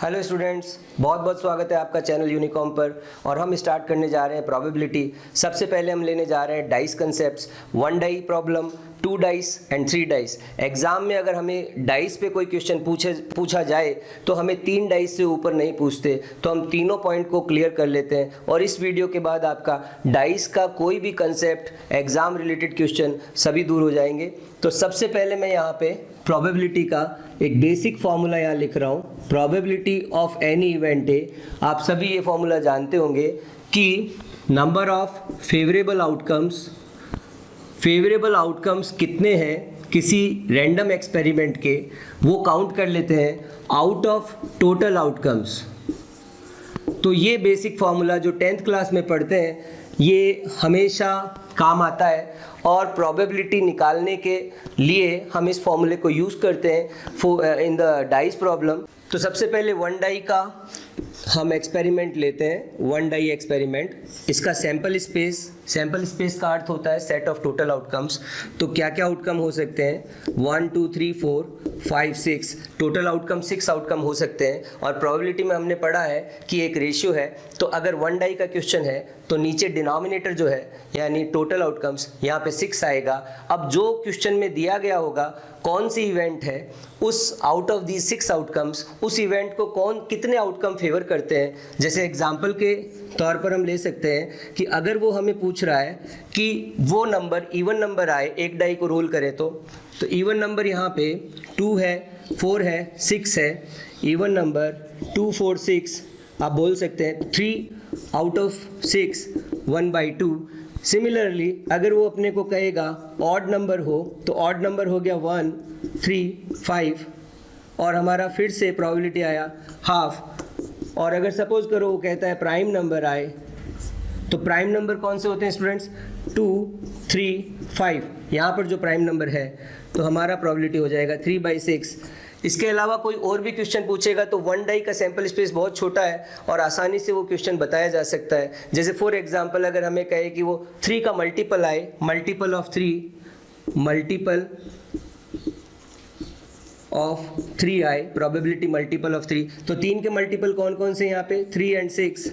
Hello students, बहुत बहुत स्वागत है आपका चैनल यूनिकॉम पर। और हम स्टार्ट करने जा रहे हैं प्रोबेबिलिटी। सबसे पहले हम लेने जा रहे हैं dice concepts, 1 die problem, 2 dice and 3 dice. Exam में अगर हमें डाइस पे कोई क्वेश्चन पूछा जाए तो हमें 3 डाइस से ऊपर नहीं पूछते, तो हम तीनों पॉइंट को क्लियर कर लेते हैं। और इस वीडियो के बाद आपका डाइस का कोई भी कंसेप्ट, एग्जाम रिलेटेड क्वेश्चन सभी दूर हो जाएंगे। तो सबसे पहले मैं यहाँ पे प्रोबेबिलिटी का एक बेसिक फॉर्मूला यहाँ लिख रहा हूँ। प्रोबेबिलिटी ऑफ एनी इवेंट है, आप सभी ये फॉर्मूला जानते होंगे कि नंबर ऑफ फेवरेबल आउटकम्स कितने हैं किसी रैंडम एक्सपेरिमेंट के, वो काउंट कर लेते हैं आउट ऑफ टोटल आउटकम्स। तो ये बेसिक फॉर्मूला जो 10th क्लास में पढ़ते हैं ये हमेशा काम आता है, और प्रोबेबिलिटी निकालने के लिए हम इस फॉर्मूले को यूज़ करते हैं इन द डाइस प्रॉब्लम। तो सबसे पहले 1 डाई का हम एक्सपेरिमेंट लेते हैं। 1 डाई एक्सपेरिमेंट, इसका सैंपल स्पेस का अर्थ होता है सेट ऑफ टोटल आउटकम्स। तो क्या क्या आउटकम हो सकते हैं? 1 2 3 4 5 6, टोटल आउटकम 6 आउटकम हो सकते हैं। और प्रोबेबिलिटी में हमने पढ़ा है कि एक रेशियो है, तो अगर 1 डाई का क्वेश्चन है तो नीचे डिनोमिनेटर जो है यानी टोटल आउटकम्स यहाँ पे 6 आएगा। अब जो क्वेश्चन में दिया गया होगा कौन सी इवेंट है, उस आउट ऑफ दी 6 आउटकम्स उस इवेंट को कितने आउटकम फेवर करते हैं। जैसे एग्जाम्पल के तौर पर हम ले सकते हैं कि अगर वो हमें पूछ रहा है कि वो नंबर इवन नंबर आए, एक डाई को रोल करें तो इवन नंबर यहाँ पे 2 है, 4 है, 6 है। इवन नंबर 2 4 6 आप बोल सकते हैं 3 आउट ऑफ 6 1/2। सिमिलरली अगर वो अपने को कहेगा ऑड नंबर हो तो ऑड नंबर हो गया 1 3 5, और हमारा फिर से प्रोबेबिलिटी आया हाफ। और अगर सपोज करो वो कहता है प्राइम नंबर आए, तो प्राइम नंबर कौन से होते हैं स्टूडेंट्स? 2 3 5। यहाँ पर जो प्राइम नंबर है तो हमारा प्रोबेबिलिटी हो जाएगा 3/6। इसके अलावा कोई और भी क्वेश्चन पूछेगा तो 1 डाई का सैंपल स्पेस बहुत छोटा है और आसानी से वो क्वेश्चन बताया जा सकता है। जैसे फॉर एग्जांपल अगर हमें कहे कि वो 3 का मल्टीपल आए, मल्टीपल ऑफ 3 आए, प्रोबेबिलिटी मल्टीपल ऑफ 3, तो 3 के मल्टीपल कौन कौन से यहाँ पे? 3 एंड 6।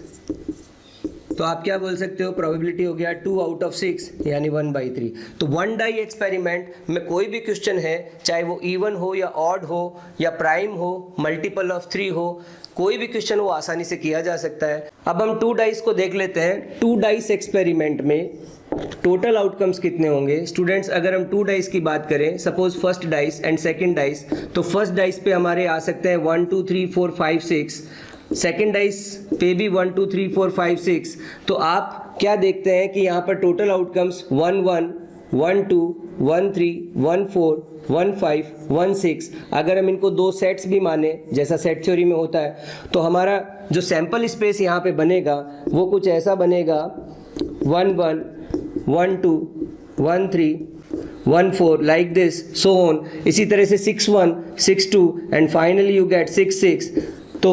तो आप क्या बोल सकते हो? प्रोबेबिलिटी हो गया 2 आउट ऑफ 6 यानी 1/3। तो 1 डाई एक्सपेरिमेंट में कोई भी क्वेश्चन है, चाहे वो इवन हो या ऑड हो या प्राइम हो, मल्टीपल ऑफ 3 हो, कोई भी क्वेश्चन वो आसानी से किया जा सकता है। अब हम 2 डाइस को देख लेते हैं। 2 डाइस एक्सपेरिमेंट में टोटल आउटकम्स कितने होंगे? स्टूडेंट्स अगर हम 2 डाइस की बात करें, suppose first dice and second dice, तो फर्स्ट डाइस पे हमारे आ सकते हैं 1 2 3 4 5 6, सेकेंड डाइस पे भी 1 2 3 4 5 6। तो आप क्या देखते हैं कि यहाँ पर टोटल आउटकम्स 1 1 1 2 1 3 1 4 1 5 1 6। अगर हम इनको 2 सेट्स भी माने जैसा सेट थ्योरी में होता है, तो हमारा जो सैंपल स्पेस यहाँ पे बनेगा वो कुछ ऐसा बनेगा 1 1 1 2 1 3 1 4 लाइक दिस सो ऑन। इसी तरह से 6 1 6 2 एंड फाइनली यू गेट 6 6। तो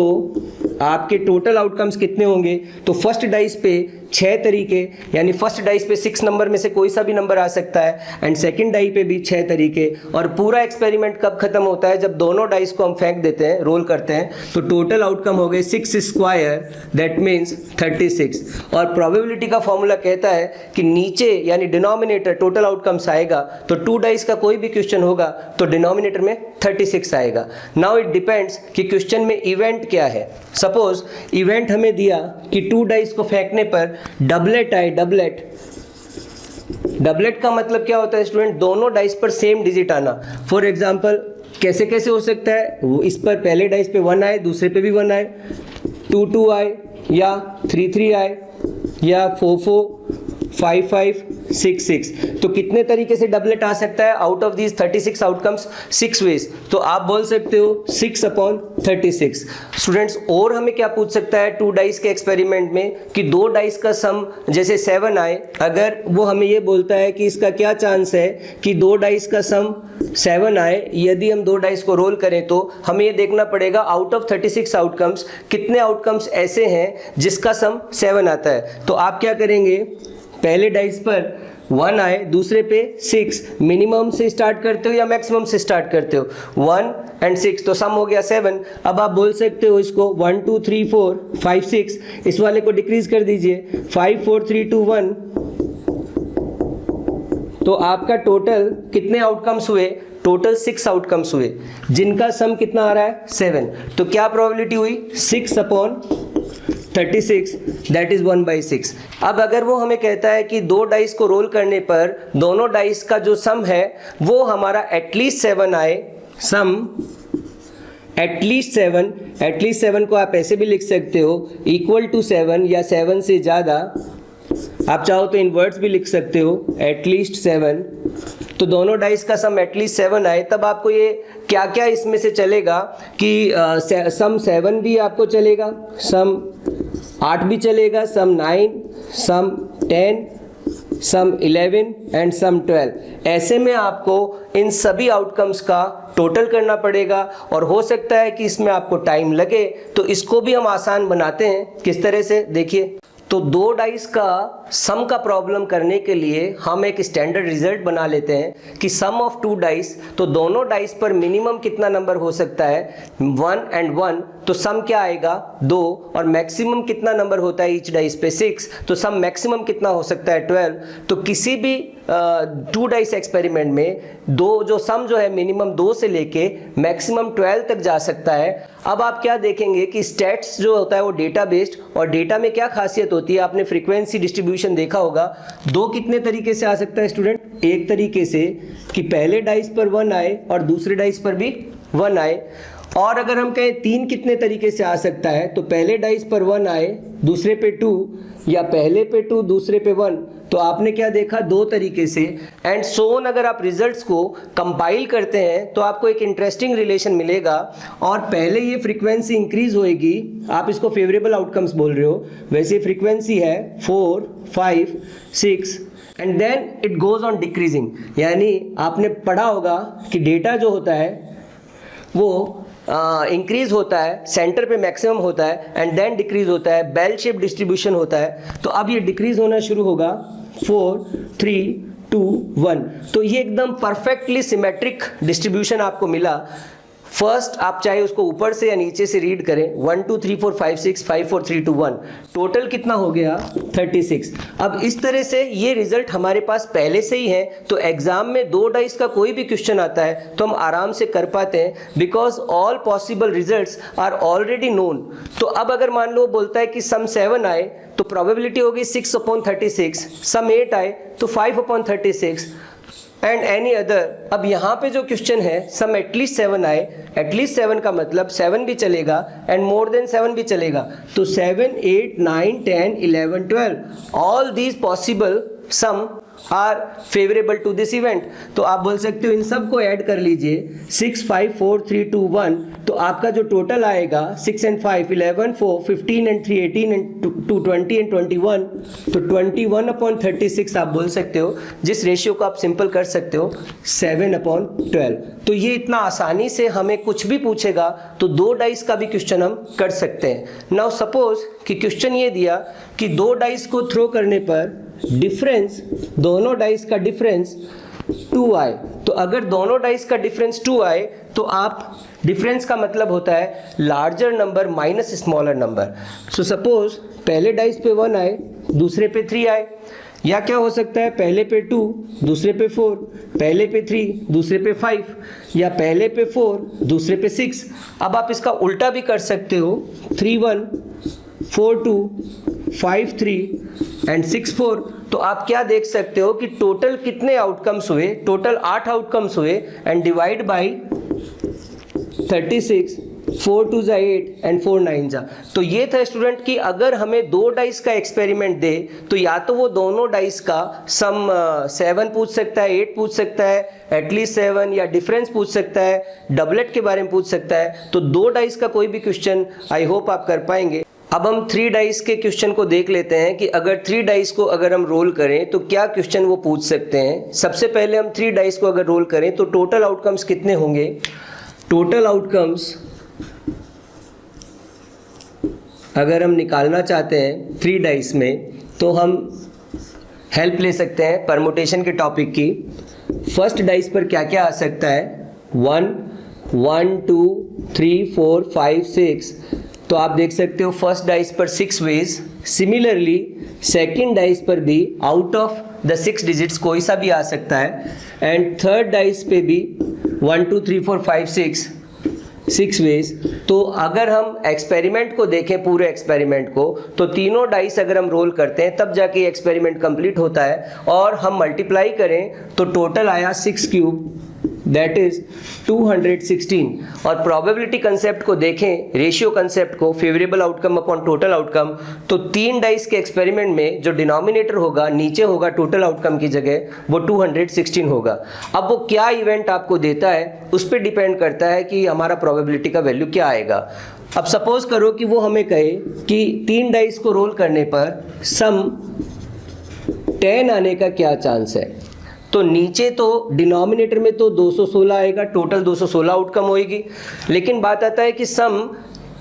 आपके टोटल आउटकम्स कितने होंगे? तो फर्स्ट डाइस पे 6 तरीके, यानी फर्स्ट डाइस पे 6 नंबर में से कोई सा भी नंबर आ सकता है, एंड सेकंड डाई पे भी 6 तरीके। और पूरा एक्सपेरिमेंट कब खत्म होता है? जब दोनों डाइस को हम फेंक देते हैं, रोल करते हैं। तो टोटल आउटकम हो गए 6 स्क्वायर, दैट मीन्स 36। और प्रोबेबिलिटी का फॉर्मूला कहता है कि नीचे यानी डिनोमिनेटर टोटल आउटकम्स आएगा, तो 2 डाइस का कोई भी क्वेश्चन होगा तो डिनोमिनेटर में 36 आएगा। नाउ इट डिपेंड्स कि क्वेश्चन में इवेंट क्या है। सपोज इवेंट हमें दिया कि 2 डाइस को फेंकने पर डबलेट आए। डबलेट का मतलब क्या होता है स्टूडेंट? दोनों डाइस पर सेम डिजिट आना। फॉर एग्जांपल कैसे कैसे हो सकता है? वो इस पर पहले डाइस पे 1 आए, दूसरे पे भी 1 आए, 2 2 आए, या 3 3 आए, या 4 4 5 5 6 6। तो कितने तरीके से डबलेट आ सकता है? Out of these 36 outcomes 6 ways. तो आप बोल सकते हो 6/36। स्टूडेंट्स और हमें क्या पूछ सकता है 2 डाइस के एक्सपेरिमेंट में कि 2 डाइस का सम जैसे 7 आए, अगर वो हमें ये बोलता है कि इसका क्या चांस है कि 2 डाइस का सम 7 आए, यदि हम 2 डाइस को रोल करें तो हमें ये देखना पड़ेगा आउट ऑफ 36 आउटकम्स कितने आउटकम्स ऐसे हैं जिसका सम 7 आता है। तो आप क्या करेंगे? पहले डाइस पर 1 आए, दूसरे पे 6, मिनिमम से स्टार्ट करते हो या मैक्सिमम से स्टार्ट करते हो? 1 एंड 6, तो सम हो गया 7। अब आप बोल सकते हो इसको 1 2 3 4 5 6, इस वाले को डिक्रीज कर दीजिए 5 4 3 2 1, तो आपका टोटल कितने आउटकम्स हुए? टोटल 6 आउटकम्स हुए, जिनका सम कितना आ रहा है? 7। तो क्या प्रोबेबिलिटी हुई? 6/36, दैट इज 1/6। अब अगर वो हमें कहता है कि 2 डाइस को रोल करने पर दोनों डाइस का जो सम है वो हमारा एटलीस्ट 7 आए, सम एटलीस्ट 7 को आप ऐसे भी लिख सकते हो इक्वल टू 7 या 7 से ज़्यादा, आप चाहो तो इनवर्ट्स भी लिख सकते हो, एटलीस्ट 7। तो दोनों डाइस का सम एटलीस्ट 7 आए, तब आपको ये क्या क्या इसमें से चलेगा कि सम 7 भी आपको चलेगा, सम 8 भी चलेगा, सम 9, सम 10, सम 11 एंड सम 12। ऐसे में आपको इन सभी आउटकम्स का टोटल करना पड़ेगा, और हो सकता है कि इसमें आपको टाइम लगे, तो इसको भी हम आसान बनाते हैं। किस तरह से? देखिए, तो 2 डाइस का सम का प्रॉब्लम करने के लिए हम एक स्टैंडर्ड रिजल्ट बना लेते हैं कि सम ऑफ 2 डाइस, तो दोनों डाइस पर मिनिमम कितना नंबर हो सकता है? 1 एंड 1, तो सम क्या आएगा? 2। और मैक्सिमम कितना नंबर होता है ईच डाइस पे? 6, तो सम मैक्सिमम कितना हो सकता है? 12। तो किसी भी 2 डाइस एक्सपेरिमेंट में जो सम जो है मिनिमम 2 से लेके मैक्सिमम 12 तक जा सकता है। अब आप क्या देखेंगे कि स्टैट्स जो होता है वो डेटा बेस्ड, और डेटा में क्या खासियत होती है? आपने फ्रीक्वेंसी डिस्ट्रीब्यूशन देखा होगा। 2 कितने तरीके से आ सकता है स्टूडेंट? एक तरीके से कि पहले डाइस पर 1 आए और दूसरे डाइस पर भी 1 आए, और अगर हम कहें 3 कितने तरीके से आ सकता है? तो पहले डाइस पर 1 आए, दूसरे पे 2, या पहले पे 2 दूसरे पे 1। तो आपने क्या देखा? 2 तरीके से, एंड सो ऑन। अगर आप रिजल्ट्स को कंपाइल करते हैं तो आपको एक इंटरेस्टिंग रिलेशन मिलेगा, और पहले ये फ्रीक्वेंसी इंक्रीज होएगी, आप इसको फेवरेबल आउटकम्स बोल रहे हो, वैसे फ्रीक्वेंसी है 4 5 6, and then it goes on decreasing. यानी आपने पढ़ा होगा कि डेटा जो होता है वो इंक्रीज होता है, सेंटर पे मैक्सिमम होता है, एंड देन डिक्रीज होता है, बेल शेप डिस्ट्रीब्यूशन होता है। तो अब ये डिक्रीज होना शुरू होगा 4 3 2 1। तो ये एकदम परफेक्टली सिमेट्रिक डिस्ट्रीब्यूशन आपको मिला। फर्स्ट आप चाहे उसको ऊपर से या नीचे से रीड करें, 1 2 3 4 5 6 5 4 3 2 1, टोटल कितना हो गया? 36। अब इस तरह से ये रिजल्ट हमारे पास पहले से ही है, तो एग्जाम में 2 डाइस का कोई भी क्वेश्चन आता है तो हम आराम से कर पाते हैं, because all possible results are already known. तो अब अगर मान लो बोलता है कि सम 7 आए तो प्रोबेबिलिटी होगी 6/36, सम 8 आए तो 5/36 एंड एनी अदर। अब यहाँ पे जो क्वेश्चन है सम एटलीस्ट 7 आए, एटलीस्ट 7 का मतलब 7 भी चलेगा एंड मोर देन 7 भी चलेगा, तो 7 8 9 10 11 12 all these possible sum are favourable to this event. तो आप बोल सकते हो इन सब को ऐड कर लीजिए, 6 5 4 3 2 1, तो आपका जो टोटल आएगा 6 and 5 11 4 15 and 3 18 and 2 20 and 21, तो 21/36 आप बोल सकते हो, जिस रेशियो को आप सिंपल कर सकते हो 7/12। तो ये इतना आसानी से हमें कुछ भी पूछेगा तो 2 डाइस का भी क्वेश्चन हम कर सकते हैं। नाउ सपोज कि क्वेश्चन ये दिया कि 2 डाइस को थ्रो करने पर डिफरेंस, दोनों डाइस का डिफरेंस 2 आए, तो अगर दोनों डाइस का डिफरेंस 2 आए तो आप, डिफरेंस का मतलब होता है larger number minus smaller number. So suppose पहले डाइस पे 1 आए, दूसरे पे 3 आए, या क्या हो सकता है पहले पे 2 दूसरे पे 4, पहले पे 3 दूसरे पे 5, या पहले पे 4 दूसरे पे 6। अब आप इसका उल्टा भी कर सकते हो, 3 1 4 2 5 3 एंड 6 4। तो आप क्या देख सकते हो कि टोटल कितने आउटकम्स हुए? टोटल 8 आउटकम्स हुए, एंड डिवाइड बाई 36, 4 2 जा 8 एंड 4 9 जा। तो ये था स्टूडेंट कि अगर हमें 2 डाइस का एक्सपेरिमेंट दे तो या तो वो दोनों डाइस का सम 7 पूछ सकता है, 8 पूछ सकता है, एटलीस्ट 7, या डिफरेंस पूछ सकता है, डबलेट के बारे में पूछ सकता है। तो 2 डाइस का कोई भी क्वेश्चन आई होप आप कर पाएंगे। अब हम 3 डाइस के क्वेश्चन को देख लेते हैं कि अगर 3 डाइस को अगर हम रोल करें तो क्या क्वेश्चन वो पूछ सकते हैं। सबसे पहले हम 3 डाइस को अगर रोल करें तो टोटल आउटकम्स कितने होंगे? टोटल आउटकम्स अगर हम निकालना चाहते हैं 3 डाइस में, तो हम हेल्प ले सकते हैं परमुटेशन के टॉपिक की। फर्स्ट डाइस पर क्या क्या आ सकता है, 1 1 2 3 4 5 6, तो आप देख सकते हो फर्स्ट डाइस पर 6 वेज। सिमिलरली सेकंड डाइस पर भी आउट ऑफ द 6 डिजिट्स कोई सा भी आ सकता है, एंड थर्ड डाइस पे भी 1 2 3 4 5 6 वेज। तो अगर हम एक्सपेरिमेंट को देखें, पूरे एक्सपेरिमेंट को, तो तीनों डाइस अगर हम रोल करते हैं तब जाके एक्सपेरिमेंट कंप्लीट होता है, और हम मल्टीप्लाई करें तो टोटल आया 6 क्यूब, दैट इज 216। और प्रोबेबिलिटी कंसेप्ट को देखें, रेशियो कंसेप्ट को, favourable outcome upon total outcome, तो 3 डाइस के एक्सपेरिमेंट में जो डिनोमिनेटर होगा नीचे होगा टोटल आउटकम की जगह, वो 216 होगा। अब वो क्या इवेंट आपको देता है उस पर डिपेंड करता है कि हमारा प्रोबेबिलिटी का वैल्यू क्या आएगा। अब सपोज करो कि वो हमें कहे कि 3 डाइस को रोल करने पर सम 10 आने का क्या चांस है, तो नीचे तो डिनोमिनेटर में तो 216 आएगा, टोटल 216 आउटकम होएगी, लेकिन बात आता है कि सम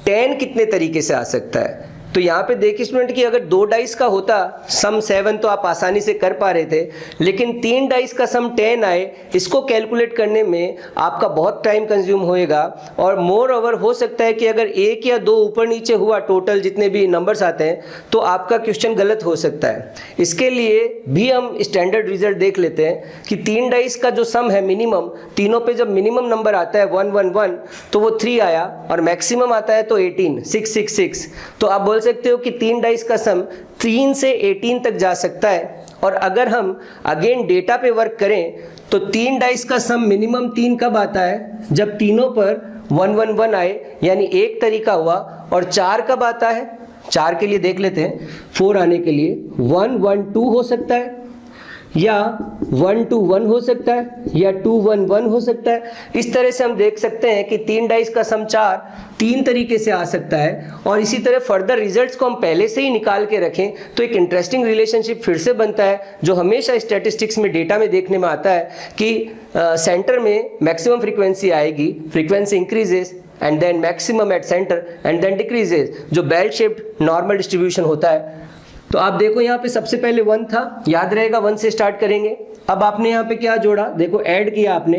10 कितने तरीके से आ सकता है। तो यहाँ पे देखिए स्टूडेंट कि अगर 2 डाइस का होता सम 7 तो आप आसानी से कर पा रहे थे, लेकिन 3 डाइस का सम 10 आए, इसको कैलकुलेट करने में आपका बहुत टाइम कंज्यूम होएगा, और मोर ओवर हो सकता है कि अगर 1 या 2 ऊपर नीचे हुआ टोटल जितने भी नंबर्स आते हैं तो आपका क्वेश्चन गलत हो सकता है। इसके लिए भी हम स्टैंडर्ड रिजल्ट देख लेते हैं कि 3 डाइस का जो सम है मिनिमम, तीनों पे जब मिनिमम नंबर आता है 1 1 1 तो वो 3 आया, और मैक्सिमम आता है तो 18 6 6 6। तो आप बोल सकते हो कि 3 डाइस का सम 3 से 18 तक जा सकता है। और अगर हम अगेन डेटा पे वर्क करें तो 3 डाइस का सम मिनिमम 3 कब आता है, जब तीनों पर 1 1 1 आए, यानी एक तरीका हुआ। और 4 कब आता है, 4 के लिए देख लेते हैं, 4 आने के लिए 1 1 2 हो सकता है, या 1 2 1 हो सकता है, या 2 1 1 हो सकता है। इस तरह से हम देख सकते हैं कि 3 डाइस का सम 4 3 तरीके से आ सकता है। और इसी तरह फर्दर रिजल्ट्स को हम पहले से ही निकाल के रखें तो एक इंटरेस्टिंग रिलेशनशिप फिर से बनता है, जो हमेशा स्टैटिस्टिक्स में डेटा में देखने में आता है कि सेंटर में मैक्सिमम फ्रीक्वेंसी आएगी, frequency increases and then maximum at centre and then decreases, जो बेल शेप्ड नॉर्मल डिस्ट्रीब्यूशन होता है। तो आप देखो यहाँ पे सबसे पहले 1 था, याद रहेगा 1 से स्टार्ट करेंगे। अब आपने यहाँ पे क्या जोड़ा, देखो ऐड किया आपने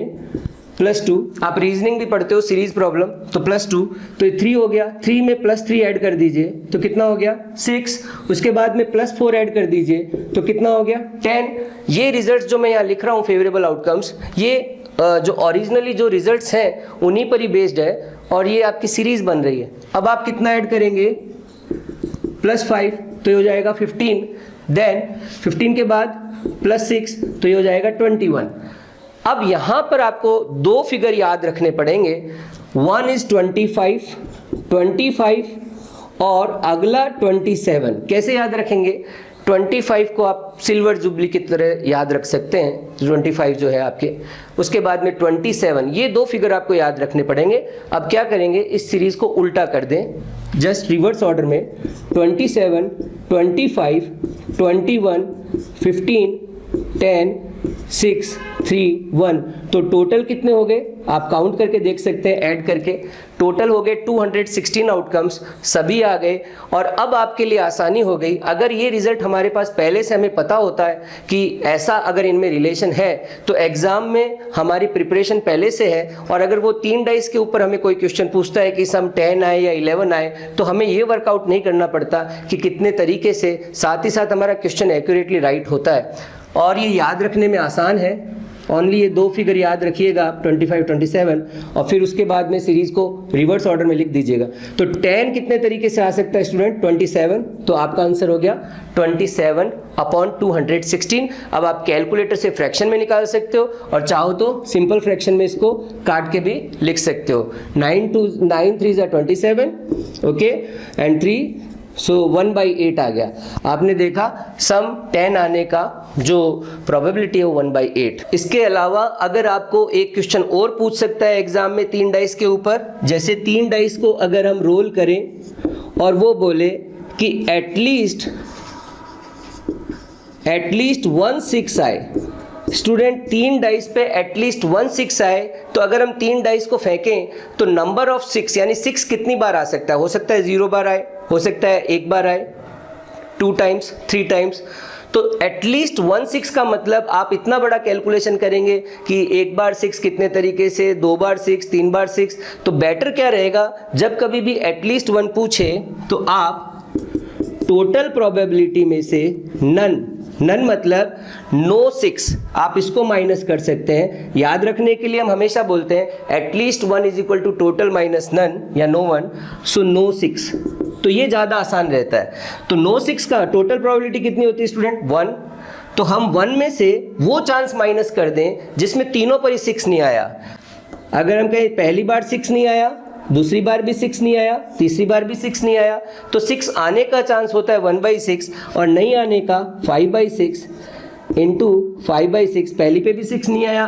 +2, आप रीजनिंग भी पढ़ते हो सीरीज प्रॉब्लम, तो +2, तो ये 3 हो गया, 3 में +3 ऐड कर दीजिए तो कितना हो गया 6, उसके बाद में +4 ऐड कर दीजिए तो कितना हो गया 10। ये रिजल्ट्स जो मैं यहाँ लिख रहा हूँ फेवरेबल आउटकम्स, ये जो ओरिजिनली जो रिजल्ट्स हैं उन्हीं पर ही बेस्ड है, और ये आपकी सीरीज बन रही है। अब आप कितना ऐड करेंगे +5 तो ये हो जाएगा 15, देन 15 के बाद +6 तो ये हो जाएगा 21। अब यहाँ पर आपको 2 फिगर याद रखने पड़ेंगे, 1 इज 25 और अगला 27। कैसे याद रखेंगे, 25 को आप सिल्वर जुबली की तरह याद रख सकते हैं, 25 जो है आपके, उसके बाद में 27, ये 2 फिगर आपको याद रखने पड़ेंगे। अब क्या करेंगे, इस सीरीज को उल्टा कर दें, जस्ट रिवर्स ऑर्डर में 27 25 21 15 10 6 3 1, तो टोटल कितने हो गए आप काउंट करके देख सकते हैं, ऐड करके टोटल हो गए 216 आउटकम्स, सभी आ गए। और अब आपके लिए आसानी हो गई, अगर ये रिजल्ट हमारे पास पहले से हमें पता होता है कि ऐसा अगर इनमें रिलेशन है, तो एग्जाम में हमारी प्रिपरेशन पहले से है, और अगर वो 3 डाइस के ऊपर हमें कोई क्वेश्चन पूछता है कि सम 10 आए या 11 आए, तो हमें ये वर्कआउट नहीं करना पड़ता कि कितने तरीके से, साथ ही साथ हमारा क्वेश्चन एक्यूरेटली राइट होता है। और ये याद रखने में आसान है, ओनली ये 2 फिगर याद रखिएगा 25 27, और फिर उसके बाद में सीरीज को रिवर्स ऑर्डर में लिख दीजिएगा। तो 10 कितने तरीके से आ सकता है स्टूडेंट, 27, तो आपका आंसर हो गया 27/216। अब आप कैलकुलेटर से फ्रैक्शन में निकाल सकते हो, और चाहो तो सिंपल फ्रैक्शन में इसको काट के भी लिख सकते हो। 9 3 27, ओके, एंड 3, सो 1/8 आ गया। आपने देखा सम 10 आने का जो प्रोबेबिलिटी है वो 1/8। इसके अलावा अगर आपको एक क्वेश्चन और पूछ सकता है एग्जाम में 3 डाइस के ऊपर, जैसे 3 डाइस को अगर हम रोल करें और वो बोले कि एटलीस्ट 1 6 आए, स्टूडेंट 3 डाइस पे एटलीस्ट 1 6 आए, तो अगर हम 3 डाइस को फेंकें तो नंबर ऑफ 6 यानी 6 कितनी बार आ सकता है, हो सकता है 0 बार आए, हो सकता है 1 बार आए, 2 टाइम्स 3 टाइम्स। तो एटलीस्ट 1 6 का मतलब आप इतना बड़ा कैलकुलेशन करेंगे कि एक बार 6 कितने तरीके से, 2 बार 6, 3 बार 6। तो बेटर क्या रहेगा, जब कभी भी एटलीस्ट 1 पूछे तो आप टोटल प्रोबेबिलिटी में से नन मतलब नो 6, आप इसको माइनस कर सकते हैं। याद रखने के लिए हम हमेशा बोलते हैं at least 1 is equal to total minus none या नो 1, सो नो 6। तो ये ज़्यादा आसान रहता है। तो नो 6 का टोटल प्रोबेबिलिटी कितनी होती है स्टूडेंट, 1। तो हम 1 में से वो चांस माइनस कर दें जिसमें तीनों पर ही 6 नहीं आया। अगर हम कहें पहली बार 6 नहीं आया, दूसरी बार भी 6 नहीं आया, तीसरी बार भी 6 नहीं आया, तो 6 आने का चांस होता है 1/6 और नहीं आने का 5/6 इंटू 5/6। पहली पे भी 6 नहीं आया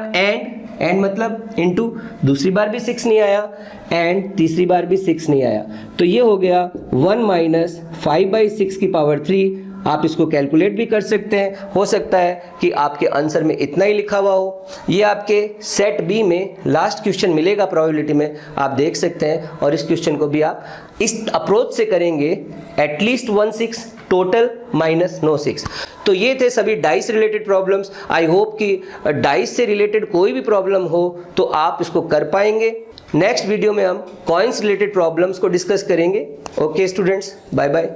एंड मतलब इंटू दूसरी बार भी 6 नहीं आया एंड तीसरी बार भी 6 नहीं आया। तो ये हो गया 1 माइनस 5/6 की पावर 3। आप इसको कैलकुलेट भी कर सकते हैं, हो सकता है कि आपके आंसर में इतना ही लिखा हुआ हो। ये आपके सेट बी में लास्ट क्वेश्चन मिलेगा प्रोबेबिलिटी में, आप देख सकते हैं। और इस क्वेश्चन को भी आप इस अप्रोच से करेंगे, एटलीस्ट 1 6 टोटल माइनस नो 6। तो ये थे सभी dice related problems. I hope कि डाइस से रिलेटेड कोई भी प्रॉब्लम हो तो आप इसको कर पाएंगे। नेक्स्ट वीडियो में हम कॉइन्स रिलेटेड प्रॉब्लम्स को डिस्कस करेंगे। Okay students, bye bye.